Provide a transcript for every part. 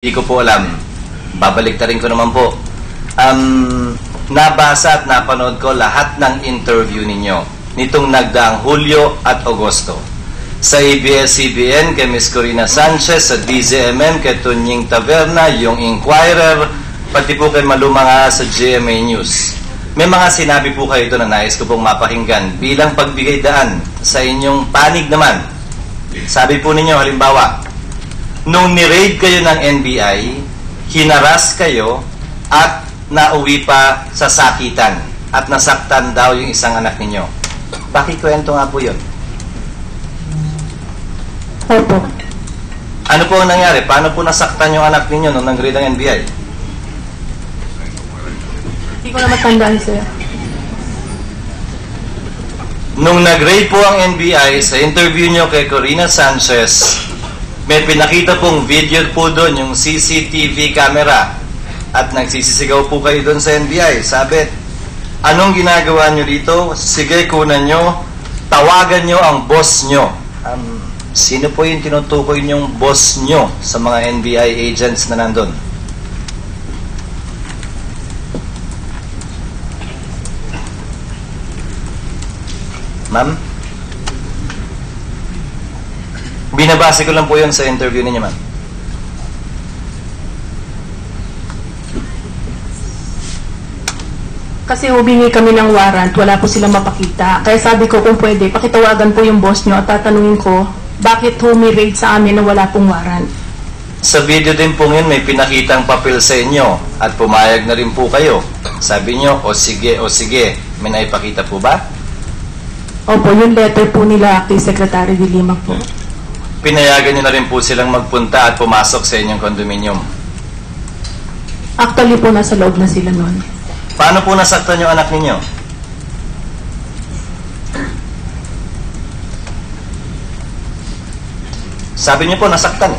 Hindi ko po alam. Babaliktarin ko naman po. Nabasa at napanood ko lahat ng interview ninyo nitong nagdaang Hulyo at Agosto. Sa ABS-CBN kay Ms. Corina Sanchez, sa DZMM kay Tunying Taverna, yung Inquirer, pati po kay Malumanga sa GMA News. May mga sinabi po kayo ito na nais ko pong mapakinggan bilang pagbigay daan sa inyong panig naman. Sabi po ninyo, halimbawa, nung ni-raid kayo ng NBI, hinaras kayo at nauwi pa sa sakitan at nasaktan daw yung isang anak ninyo. Pakikwento nga po yun. Opo. Ano po ang nangyari? Paano po nasaktan yung anak ninyo nung nag-raid ng NBI? Hindi ko na matandaan, sir. Nung nag-raid po ang NBI, sa interview nyo kay Corina Sanchez, may pinakita pong video po doon, yung CCTV camera. At nagsisisigaw po kayo doon sa NBI. Sabi, anong ginagawa nyo dito? Sige, kunan nyo. Tawagan nyo ang boss nyo. Sino po yung tinutukoy nyong boss nyo sa mga NBI agents na nandun? Ma'am? Binabase ko lang po yun sa interview ninyo, ma'am. Kasi humingi kami ng warrant, wala po silang mapakita. Kaya sabi ko kung pwede, pakitawagan po yung boss nyo at tatanungin ko, bakit humi-raid sa amin na wala pong warrant? Sa video din po yun, may pinakitang papel sa inyo at pumayag na rin po kayo. Sabi nyo, o sige, may naipakita po ba? Opo, yung letter po nila kay Secretary de Lima po. Pinayagan nyo na rin po silang magpunta at pumasok sa inyong condominium. Actually po, nasa loob na sila noon. Paano po nasaktan yung anak ninyo? Sabi niyo po, nasaktan.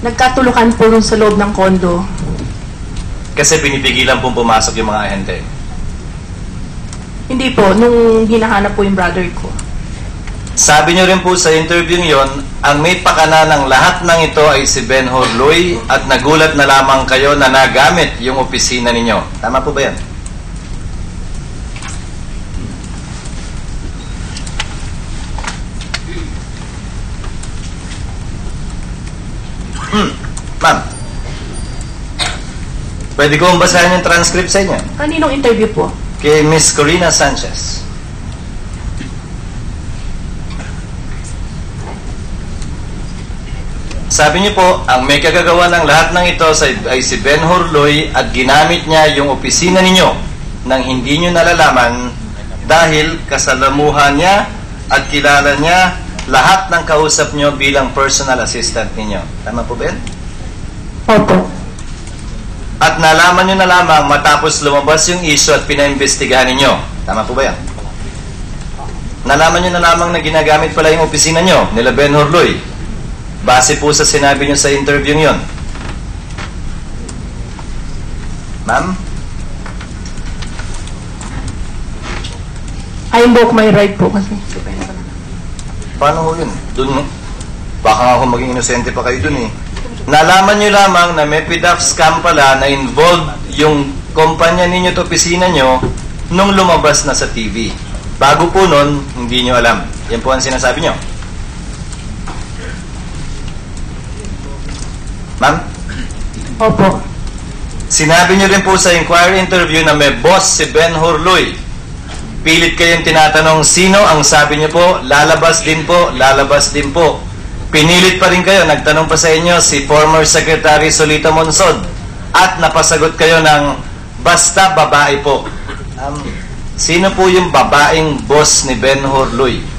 Nagkatulukan po rin sa loob ng kondo. Kasi pinipigilan pong pumasok yung mga ahente. Hindi po, nung hinahanap po yung brother ko. Sabi niyo rin po sa interview yon, ang may pakana ng lahat ng ito ay si Ben Horloy at nagulat na lamang kayo na nagamit yung opisina ninyo. Tama po ba yan? Ma'am, pwede ko basahin yung transcript sa inyo? Kaninong interview po? Kay Ms. Corina Sanchez. Sabi niyo po, ang may kagagawa ng lahat ng ito ay si Ben Horloy at ginamit niya yung opisina ninyo nang hindi niyo nalalaman dahil kasalamuhan niya at kilala niya lahat ng kausap niyo bilang personal assistant ninyo. Tama po, Ben? Opo. At nalaman niyo na lamang matapos lumabas yung issue at pinaimbestigahan ninyo. Tama po ba yan? Nalaman niyo na lamang na ginagamit pala yung opisina niyo nila Ben Horloy. Base po sa sinabi niyo sa interview yon. Ma'am? I invoke my right po kasi. Paano ho yun? Dun, baka nga ako maging inosente pa kayo dun eh. Nalaman niyo lamang na may PDAF scam pala na involved yung kumpanya ninyo at opisina niyo nung lumabas na sa TV. Bago po nun, hindi niyo alam. Yan po ang sinasabi niyo. Ma'am? Opo. Sinabi niyo rin po sa inquiry interview na may boss si Ben Horloy. Pilit kayong tinatanong sino, ang sabi niyo po, lalabas din po, lalabas din po. Pinilit pa rin kayo, nagtanong pa sa inyo si former Secretary Solita Monsod at napasagot kayo ng basta babae po. Sino po yung babaeng boss ni Ben Horloy?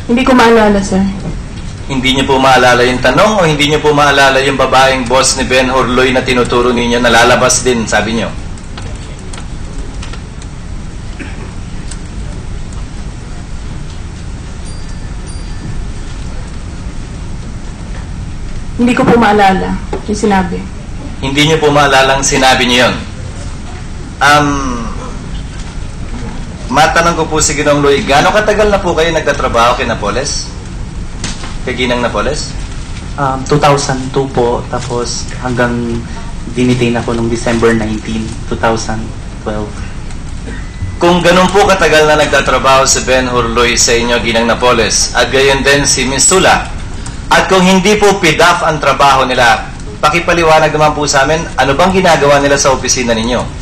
Hindi ko maalala, sir. Hindi niyo po maalala yung tanong o hindi niyo po maalala yung babaeng boss ni Ben Horloy na tinuturo ninyo na lalabas din, sabi niyo? Hindi ko po maalala yung sinabi. Hindi niyo po maalalang sinabi niyo yun. matanong ko po si Ginong Louie, gaano katagal na po kayo nagtatrabaho kay Napoles? Kay Ginang Napoles? 2002 po, tapos hanggang dinitain ako noong December 19, 2012. Kung ganun po katagal na nagtatrabaho si Ben Hurloy sa inyo, Ginang Napoles, at gayon din si Ms. Sula, at kung hindi po PIDAF ang trabaho nila, pakipaliwanag naman po sa amin, ano bang ginagawa nila sa opisina ninyo?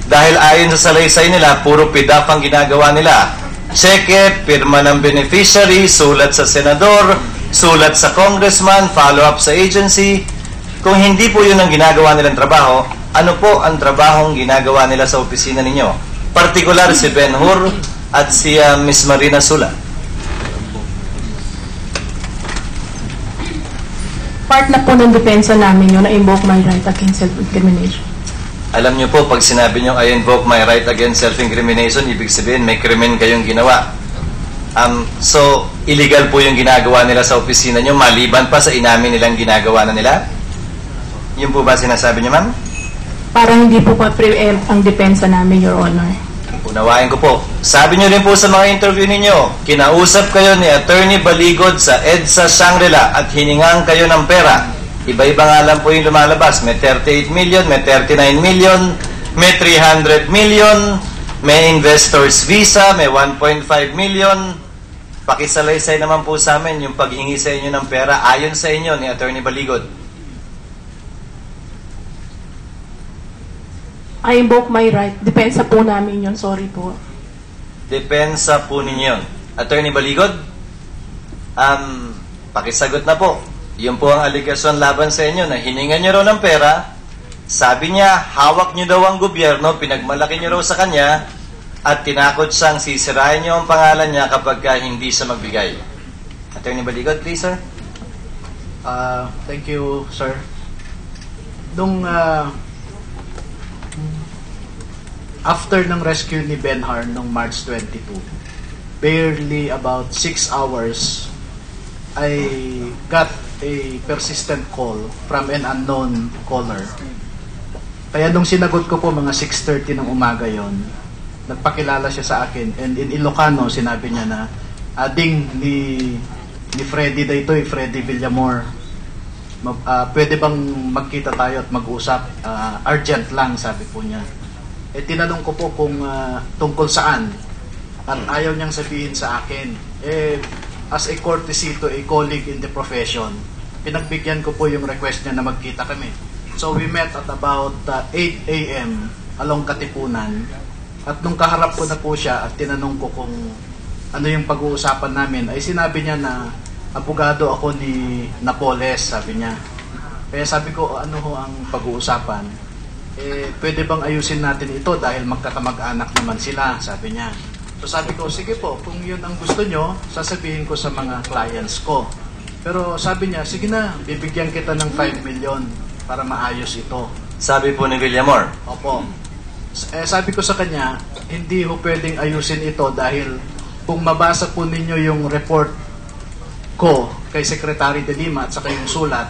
Dahil ayon sa salaysay nila, puro PIDAF ang ginagawa nila. Cheque, pirma ng beneficiary, sulat sa senador, sulat sa congressman, follow-up sa agency. Kung hindi po yun ang ginagawa nilang trabaho, ano po ang trabahong ginagawa nila sa opisina ninyo? Partikular si Ben Hur at si Ms. Marina Sula. Part na po ng depensa namin yun na invoke my right against self-incrimination. Alam niyo po, pag sinabi niyo, I invoke my right against self-incrimination, ibig sabihin, may krimen kayong ginawa. So, illegal po yung ginagawa nila sa opisina niyo, maliban pa sa inamin nilang ginagawa na nila? Yun po ba sinasabi niyo, ma'am? Parang hindi po pa-preempt ang depensa namin, Your Honor. Unawain ko po. Sabi niyo rin po sa mga interview ninyo, kinausap kayo ni Attorney Baligod sa EDSA Shangri-La at hiningang kayo ng pera. Iba-iba nga lang po yung lumalabas. May 38 million, may 39 million, may 300 million, may investor's visa, may 1.5 million. Pakisalaysay naman po sa amin yung paghingi sa inyo ng pera ayon sa inyo ni Attorney Baligod. I invoke my right. Depensa po namin yun. Sorry po. Depensa po ninyo yun. Attorney Baligod, pakisagot na po. Yun po ang aligasyon laban sa inyo na hiningan nyo raw ng pera. Sabi niya, hawak nyo daw ang gobyerno, pinagmalaki nyo raw sa kanya, at tinakot siyang sisirahin nyo ang pangalan niya kapag hindi siya magbigay. Attorney Baligod, please, sir. Thank you, sir. Nung after ng rescue ni Benhar noong March 22, barely about 6 hours, I got a persistent call from an unknown caller. Kaya nung sinagot ko po mga 6:30 ng umaga yon, nagpakilala siya sa akin, and in Ilocano sinabi niya na ading ni Freddy dito, Freddy Villamor, pwede bang magkita tayo at mag-usap, urgent lang, sabi po niya. Tinanong ko po kung tungkol saan, at ayaw niyang sabihin sa akin. As a courtesy to a colleague in the profession, pinagbigyan ko po yung request niya na magkita kami. So we met at about 8 a.m. along Katipunan, at nung kaharap ko na po siya at tinanong ko kung ano yung pag-uusapan namin, ay sinabi niya na abogado ako ni Napoles, sabi niya. Kaya sabi ko, ano ho ang pag-uusapan? Pwede bang ayusin natin ito dahil magkakamag-anak naman sila, sabi niya. So sabi ko, sige po, kung yun ang gusto nyo, sasabihin ko sa mga clients ko. Pero sabi niya, sige na, bibigyan kita ng 5 million para maayos ito. Sabi po ni Villamor. Opo. Sabi ko sa kanya, hindi ho pwedeng ayusin ito dahil kung mabasa po ninyo yung report ko kay Secretary De Lima at saka yung sulat,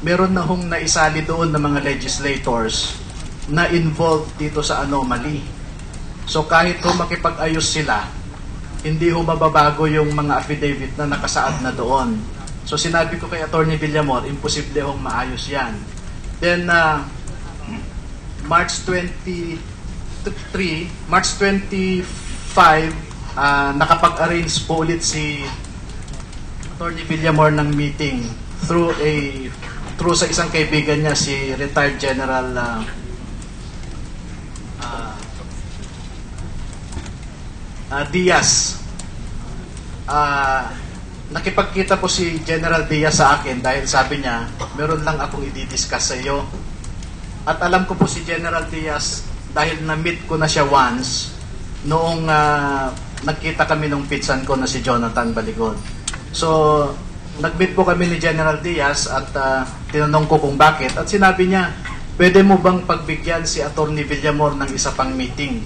meron na hong naisali doon ng mga legislators na involved dito sa anomaly. So kahit ho makipag-ayos sila, hindi ho mababago yung mga affidavit na nakasaad na doon. So sinabi ko kay Attorney Villamor, imposible hong maayos yan. Then March 25, nakapag-arrange po ulit si Attorney Villamor ng meeting through sa isang kaibigan niya, si retired General Diaz. Nakipagkita po si General Diaz sa akin dahil sabi niya, meron lang akong i-discuss sa iyo. At alam ko po si General Diaz dahil na-meet ko na siya once noong nagkita kami nung pitsan ko na si Jonathan Baligod. So, nag-meet po kami ni General Diaz at tinanong ko kung bakit. At sinabi niya, pwede mo bang pagbigyan si Attorney Villamor ng isa pang meeting?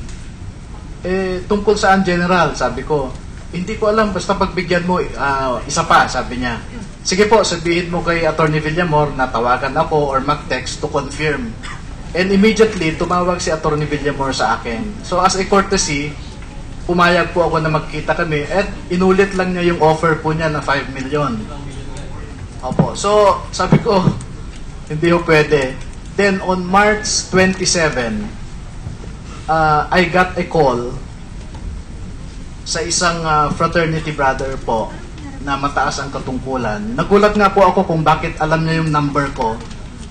Tungkol saan, General? Sabi ko, hindi ko alam, basta pagbigyan mo isa pa, sabi niya. Sige po, sabihin mo kay Attorney Villamor na tawagan ako or mag-text to confirm. And immediately, tumawag si Atty. Villamor sa akin. So as a courtesy, pumayag po ako na magkita kami at inulit lang niya yung offer po niya na 5 million. Opo. So, sabi ko, hindi ko pwede. Then on March 27, I got a call sa isang fraternity brother po na mataas ang katungkulan. Nagulat nga po ako kung bakit alam niya yung number ko.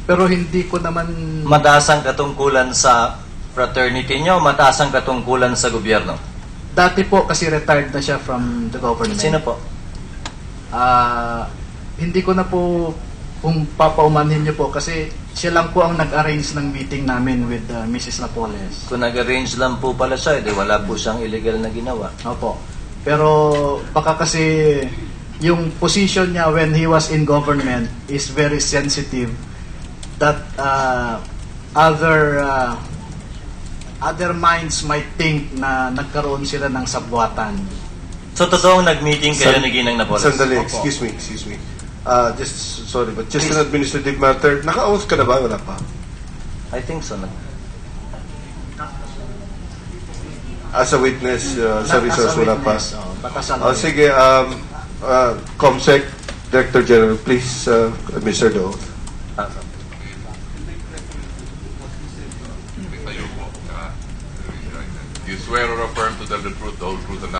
Pero hindi ko naman... Mataas ang katungkulan sa fraternity nyo, mataas ang katungkulan sa gobyerno. Dati po kasi retired na siya from the government. Sino po? Hindi ko na po kung papaumanhin niyo po kasi siya lang po ang nag-arrange ng meeting namin with Mrs. Napoles. Kung nag-arrange lang po pala siya, wala po siyang illegal na ginawa. Opo. Pero baka kasi yung position niya when he was in government is very sensitive that other minds might think na nagkaroon sila ng sabwatan. So, totoong nag-meeting kayo ni Ginang Napoles? Sandali, Opo. excuse me. Just an administrative matter. Naka-oath ka na ba? Wala pa. I think so. As a witness, sa resource, wala pa. Batasan. Sige, COMSEC, Director General, please administer the oath. You swear or affirm to tell the truth, the whole truth, and